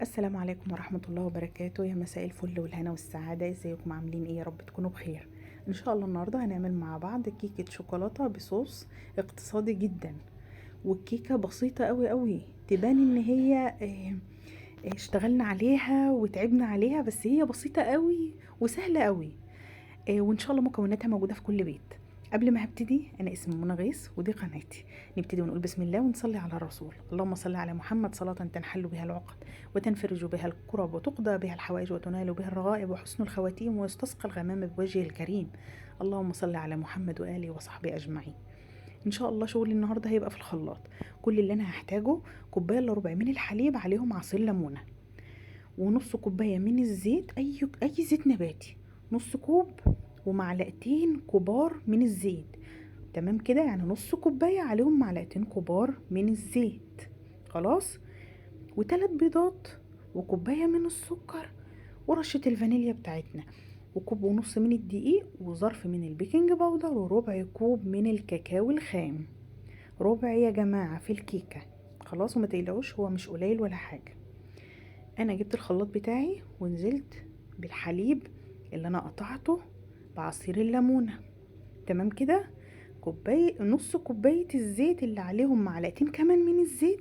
السلام عليكم ورحمة الله وبركاته. يا مساء الفل والهنا والسعادة، ازيكم عاملين ايه؟ يا رب تكونوا بخير. ان شاء الله النهاردة هنعمل مع بعض كيكة شوكولاتة بصوص اقتصادي جدا، والكيكة بسيطة قوي قوي، تبان ان هي اشتغلنا عليها وتعبنا عليها، بس هي بسيطة قوي وسهلة قوي. وان شاء الله مكوناتها موجودة في كل بيت. قبل ما هبتدي، انا اسمي منى غيث ودي قناتي. نبتدي ونقول بسم الله ونصلي على الرسول. اللهم صل على محمد صلاة تنحل بها العقد وتنفرج بها الكرب وتقضى بها الحوائج وتنال بها الرغائب وحسن الخواتيم ويستسقى الغمام بوجهه الكريم. اللهم صل على محمد وآله وصحبه أجمعين. ان شاء الله شغلي النهارده هيبقى في الخلاط. كل اللي انا هحتاجه كوبايه الا ربع من الحليب، عليهم عصير ليمونه، ونص كوباية من الزيت، أي زيت نباتي، نص كوب، ومعلقتين كبار من الزيت. تمام كده، يعني نص كوباية عليهم معلقتين كبار من الزيت. خلاص. وثلاث بيضات، وكوباية من السكر، ورشة الفانيليا بتاعتنا، وكوب ونص من الدقيق، وظرف من البيكنج باودر، وربع كوب من الكاكاو الخام. ربع يا جماعة في الكيكة. خلاص، وما تقلقوش هو مش قليل ولا حاجة. انا جبت الخلاط بتاعي ونزلت بالحليب اللي انا قطعته بعصير الليمونة. تمام كده. نص كوباية الزيت اللي عليهم معلقتين كمان من الزيت،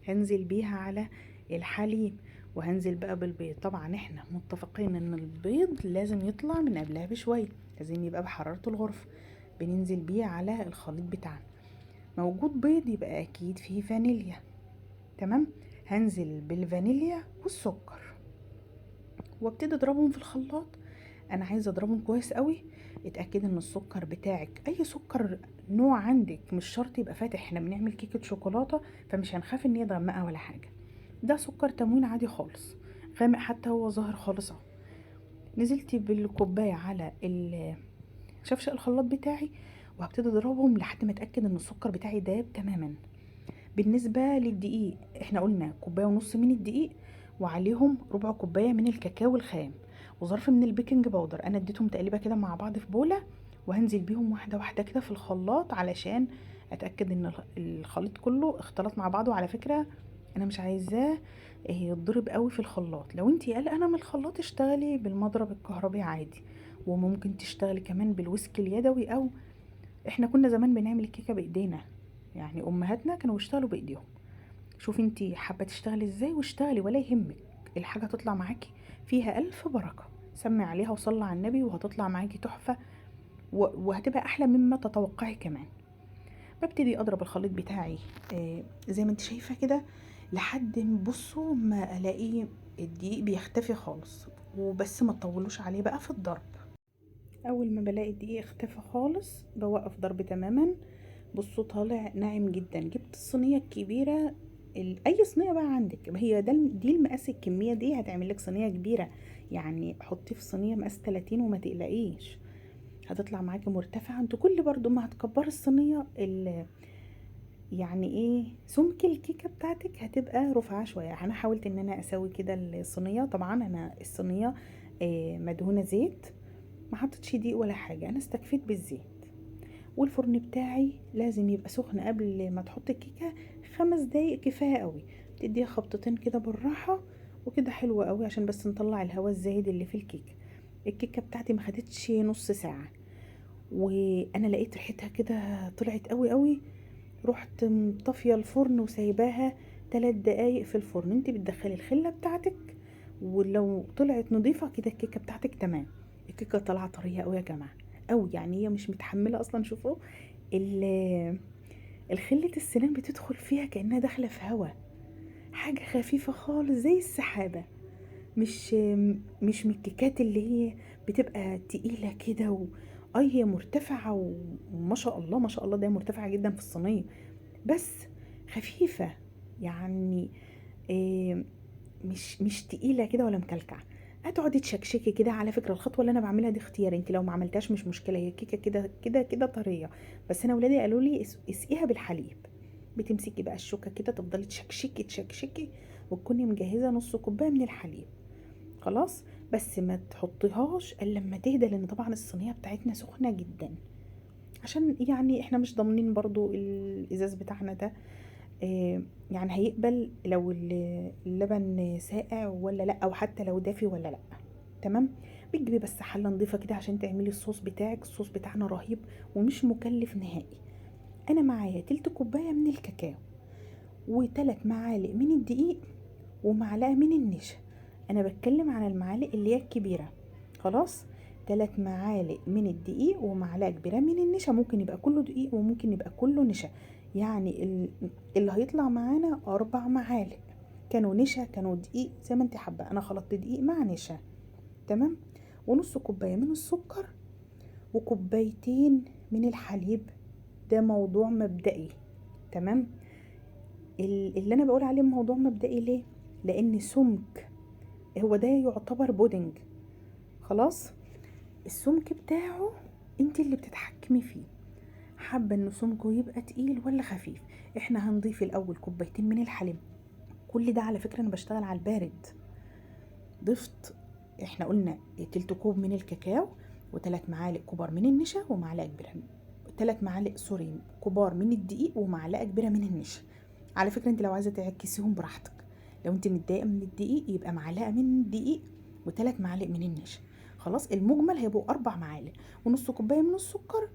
هنزل بيها على الحليب. وهنزل بقى بالبيض. طبعا احنا متفقين ان البيض لازم يطلع من قبلها بشوية، لازم يبقى بحرارة الغرفة. بننزل بيه على الخليط بتاعنا. موجود بيض يبقى اكيد فيه فانيليا. تمام. هنزل بالفانيليا والسكر وابتدي اضربهم في الخلاط. انا عايزه اضربهم كويس قوي. اتاكد ان السكر بتاعك اي سكر نوع عندك، مش شرط يبقى فاتح، احنا بنعمل كيكه شوكولاته فمش هنخاف ان هي تغمقها ولا حاجه. ده سكر تموين عادي خالص، غامق حتى هو ظاهر خالص اهو. نزلت بالكوبايه على شفشق الخلاط بتاعي، وهبتدي اضربهم لحد ما اتاكد ان السكر بتاعي داب تماما. بالنسبة للدقيق، احنا قلنا كوباية ونص من الدقيق، وعليهم ربع كوباية من الكاكاو الخام، وظرف من البيكنج باودر. انا اديتهم تقليبة كده مع بعض في بولة، وهنزل بيهم واحدة واحدة كده في الخلاط علشان اتأكد ان الخليط كله اختلط مع بعضه. على فكرة انا مش عايزاه يتضرب قوي في الخلاط. لو انتي قلقانة من الخلاط اشتغلي بالمضرب الكهربي عادي، وممكن تشتغلي كمان بالويسك اليدوي، او احنا كنا زمان بنعمل الكيكة بايدينا، يعني امهاتنا كانوا بيشتغلوا بايديهم. شوفي انتي حابه تشتغلي ازاي واشتغلي ولا يهمك، الحاجه هتطلع معاكي فيها الف بركه. سمي عليها وصلي على النبي وهتطلع معاكي تحفه، وهتبقى احلى مما تتوقعي كمان. ببتدي اضرب الخليط بتاعي زي ما انت شايفه كده، لحد بصوا ما الاقيه الدقيق بيختفي خالص. وبس ما تطولوش عليه بقى في الضرب. اول ما بلاقي الدقيق اختفى خالص بوقف ضرب تماما. بصوا طالع ناعم جدا. جبت الصينيه الكبيره، اي صينيه بقى عندك، هي دي المقاس، الكميه دي هتعمل لك صينيه كبيره. يعني حطيه في صينيه مقاس 30 وما تقلقيش، هتطلع معاكي مرتفعه. انتوا كل برضو ما هتكبري الصينيه يعني ايه، سمك الكيكه بتاعتك هتبقى رفيعه شويه. انا حاولت ان انا اسوي كده الصينيه. طبعا انا الصينيه مدهونه زيت، ما حطيتش دقيق ولا حاجه، انا استكفيت بالزيت. والفرن بتاعي لازم يبقى سخن قبل ما تحط الكيكه 5 دقايق كفايه قوي. تديها خبطتين كده بالراحه، وكده حلوه قوي عشان بس نطلع الهواء الزايد اللي في الكيكه. الكيكه بتاعتي ما خدتش نص ساعه، وانا لقيت ريحتها كده طلعت قوي قوي. رحت مطفيه الفرن وسايباها 3 دقايق في الفرن. انت بتدخلي الخله بتاعتك، ولو طلعت نظيفه كده الكيكه بتاعتك تمام. الكيكه طالعه طريه قوي يا جماعه، قوي يعني، هي مش متحمله اصلا. شوفوا الخلة السنان بتدخل فيها كأنها داخلة في هوا، حاجة خفيفة خالص زي السحابة. مش مش من الكيكات اللي هي بتبقى تقيلة كده هي مرتفعة وما شاء الله ما شاء الله، ده مرتفعة جدا في الصينية، بس خفيفة يعني. آه، مش تقيله كده ولا مكلكعه. هتقعدي تشكشكي كده. على فكره الخطوه اللي انا بعملها دي اختيار، انت لو ما عملتهاش مش مشكله، هي كيكه كده كده كده طريه. بس انا ولادي قالوا لي اسقيها بالحليب. بتمسكي بقى الشوكه كده تفضلي تشكشكي تشكشكي، وتكوني مجهزه نص كوبايه من الحليب. خلاص. بس ما تحطيهاش الا لما تهدى، لان طبعا الصينيه بتاعتنا سخنه جدا، عشان يعني احنا مش ضامنين برضو الازاز بتاعنا ده يعني هيقبل لو اللبن ساقع ولا لا، او حتى لو دافي ولا لا. تمام. بتجيبي بس حله نظيفه كده عشان تعملي الصوص بتاعك. الصوص بتاعنا رهيب ومش مكلف نهائي. انا معايا تلت كوبايه من الكاكاو، و3 معالق من الدقيق، ومعلقه من النشا. انا بتكلم عن المعالق اللي هي الكبيره. خلاص. 3 معالق من الدقيق ومعلقه كبيره من النشا. ممكن يبقى كله دقيق وممكن يبقى كله نشا. يعني اللي هيطلع معانا 4 معالق، كانوا نشا كانوا دقيق زي ما انت حابه. انا خلطت دقيق مع نشا. تمام. ونص كوبايه من السكر، وكوبايتين من الحليب. ده موضوع مبدئي. تمام. اللي انا بقول عليه موضوع مبدئي ليه؟ لان سمك، هو ده يعتبر بودنج. خلاص. السمك بتاعه انت اللي بتتحكمي فيه، حابه انه سمكه يبقى تقيل ولا خفيف. احنا هنضيف الاول كوبايتين من الحليب. كل ده على فكره انا بشتغل على البارد. ضفت، احنا قلنا تلت كوب من الكاكاو، و3 معالق كبار من النشا، ومعلقه كبيره، 3 معالق سوري كبار من الدقيق، ومعلقه كبيره من النشا. على فكره انت لو عايزه تعكسيهم براحتك. لو انت متضايقه من الدقيق يبقى معلقه من الدقيق و3 معالق من النشا. خلاص. المجمل هيبقوا 4 معالق، ونص كوبايه من السكر،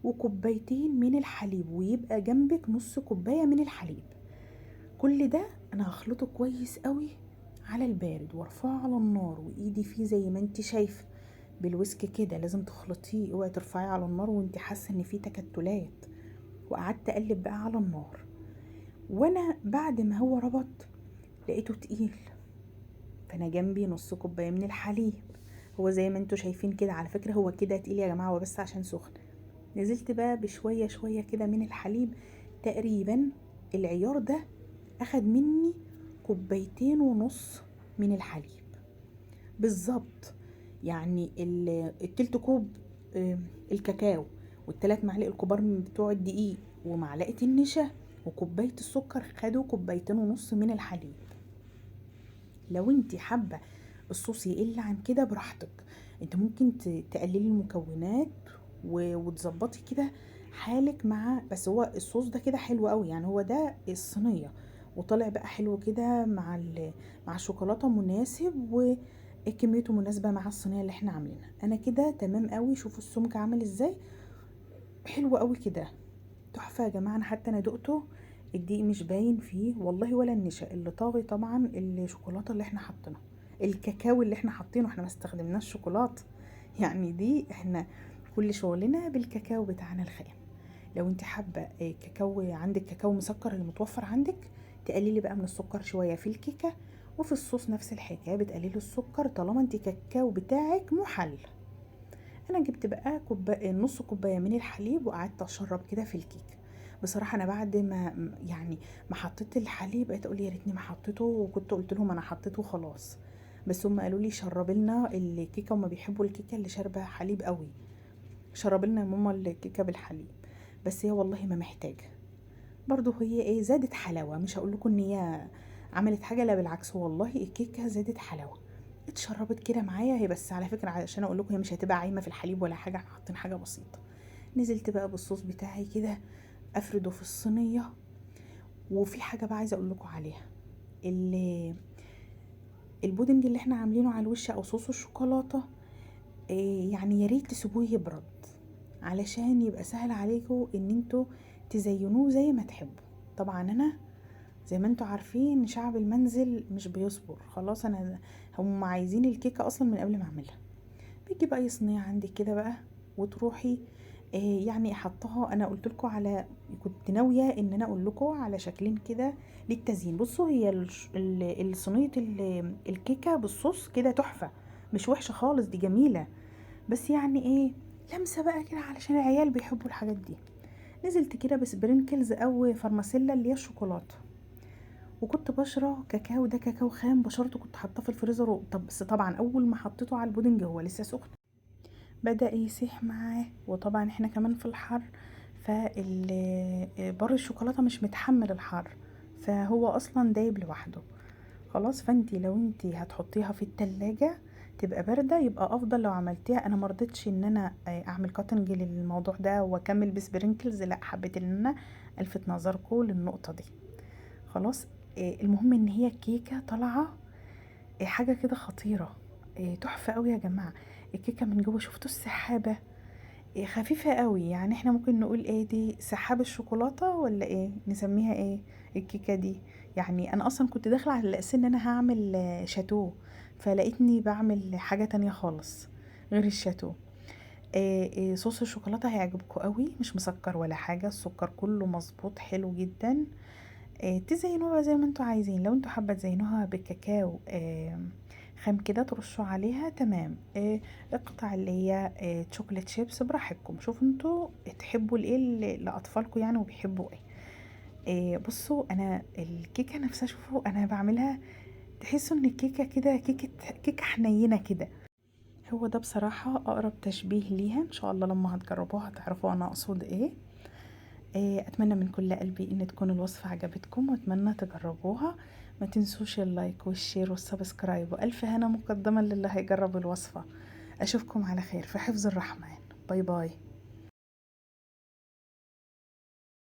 وكوبايتين من الحليب، ويبقى جنبك نص كوبايه من الحليب. كل ده انا هخلطه كويس قوي على البارد، وارفعه على النار وايدي فيه زي ما انت شايفه بالويسك كده. لازم تخلطيه، اوعي ترفعيه على النار وانت حاسه ان فيه تكتلات. وقعدت اقلب بقى على النار، وانا بعد ما هو ربط لقيته تقيل. فانا جنبي نص كوبايه من الحليب. هو زي ما انتوا شايفين كده، على فكره هو كده تقيل يا جماعه، هو بس عشان سخن. نزلت بقى بشويه شويه كده من الحليب. تقريبا العيار ده اخد مني كوبايتين ونص من الحليب بالظبط. يعني التلت كوب الكاكاو، والثلاث معالق الكبار من بتوع الدقيق، ومعلقه النشا، وكوبايه السكر، خدوا كوبايتين ونص من الحليب. لو انت حابه الصوص يقل عن كده براحتك. انت ممكن تقللي المكونات وتظبطي كده حالك مع. بس هو الصوص ده كده حلو قوي، يعني هو ده الصينيه وطالع بقى حلو كده مع الشوكولاته مناسب، وكميته مناسبه مع الصينيه اللي احنا عاملينها. انا كده تمام قوي. شوفوا السمك عامل ازاي، حلو قوي كده، تحفه يا جماعه. انا حتى انا دقته، الدقيق مش باين فيه والله ولا النشا. اللي طاغي طبعا الشوكولاته اللي احنا حاطينها، الكاكاو اللي احنا حاطينه. احنا ما استخدمناش شوكولاته، يعني دي احنا كل شغلنا بالكاكاو بتاعنا الخام. لو انت حابه كاكاو، عندك كاكاو مسكر اللي متوفر عندك، تقللي بقى من السكر شويه في الكيكه. وفي الصوص نفس الحكايه، بتقللي السكر طالما انت كاكاو بتاعك محل. انا جبت بقى نص كوبايه من الحليب، وقعدت اشرب كده في الكيك. بصراحه انا بعد ما يعني ما حطيت الحليب بقيت اقول يا ريتني ما حطيته، وكنت قلت لهم انا حطيته خلاص. بس هم قالوا لي شرب لنا الكيكه، وما بيحبوا الكيكه اللي شاربه حليب قوي. شرب لنا يا ماما الكيكه بالحليب. بس هي والله ما محتاجه. برضو هي ايه، زادت حلاوه. مش هقول لكم ان هي عملت حاجه، لا بالعكس والله الكيكه زادت حلاوه. اتشربت كده معايا هي. بس على فكره عشان اقول لكم هي مش هتبقى عايمه في الحليب ولا حاجه، احنا حاطين حاجه بسيطه. نزلت بقى بالصوص بتاعي كده، افرده في الصينيه. وفي حاجه بقى عايزه اقول لكم عليها. البودنج اللي احنا عاملينه على الوش او صوص الشوكولاته، يعني يا ريت تسيبوه يبرد علشان يبقى سهل عليكم ان انتوا تزينوه زي ما تحبوا. طبعا انا زي ما انتوا عارفين شعب المنزل مش بيصبر. خلاص. هم عايزين الكيكه اصلا من قبل ما اعملها. بيجي بقى اي صينيه عندك كده بقى، وتروحي يعني احطها. انا قلت لكم على، كنت ناويه ان انا اقول لكم على شكلين كده للتزيين. بصوا هي الصينيه الكيكه بالصوص كده تحفه، مش وحشه خالص، دي جميله. بس يعني ايه، لمسه بقى كده علشان العيال بيحبوا الحاجات دي. نزلت كده بسبرينكلز او فارماسيلا اللي هي الشوكولاته. وكنت بشرة كاكاو، ده كاكاو خام بشرته، كنت حاطاه في الفريزر. طب بس طبعا اول ما حطيته على البودنج هو لسه سخن، بدأ يسيح معاه. وطبعا احنا كمان في الحر، بر الشوكولاتة مش متحمل الحر، فهو اصلا دايب لوحده. خلاص. فانتي لو انتي هتحطيها في التلاجة تبقى باردة يبقى افضل. لو عملتيها، انا مرضتش ان انا اعمل كاتنج للموضوع ده واكمل بسبرينكلز، لا حبيت ان انا الفت نظركم للنقطة دي. خلاص. المهم ان هي الكيكه طالعه حاجه كده خطيره، تحفه قوي يا جماعه. الكيكه من جوه شفتوا السحابه، خفيفه قوي. يعني احنا ممكن نقول ايه دي، سحاب الشوكولاته ولا ايه نسميها ايه الكيكه دي. يعني انا اصلا كنت داخله على الاساس ان انا هعمل شاتو، فلقيتني بعمل حاجه تانية خالص غير الشاتو. صوص الشوكولاته هيعجبكم قوي، مش مسكر ولا حاجه، السكر كله مظبوط حلو جدا. تزينوها بقى زي ما انتوا عايزين. لو انتوا حابه تزينوها بالكاكاو خام كده ترشوا عليها تمام. اقطع اللي هي شوكولات شيبس براحتكم، شوفوا انتوا تحبوا الايه لاطفالكم يعني وبيحبوا ايه. بصوا انا الكيكه نفسها شوفوا انا بعملها، تحسوا ان الكيكه كده كيكه حنينه كده. هو ده بصراحه اقرب تشبيه ليها، ان شاء الله لما هتجربوها هتعرفوا انا اقصد ايه. اتمنى من كل قلبي ان تكون الوصفة عجبتكم، واتمنى تجربوها. ما تنسوش اللايك والشير والسبسكرايب، والف هنا مقدما للي هيجرب الوصفة. اشوفكم على خير في حفظ الرحمن. باي باي.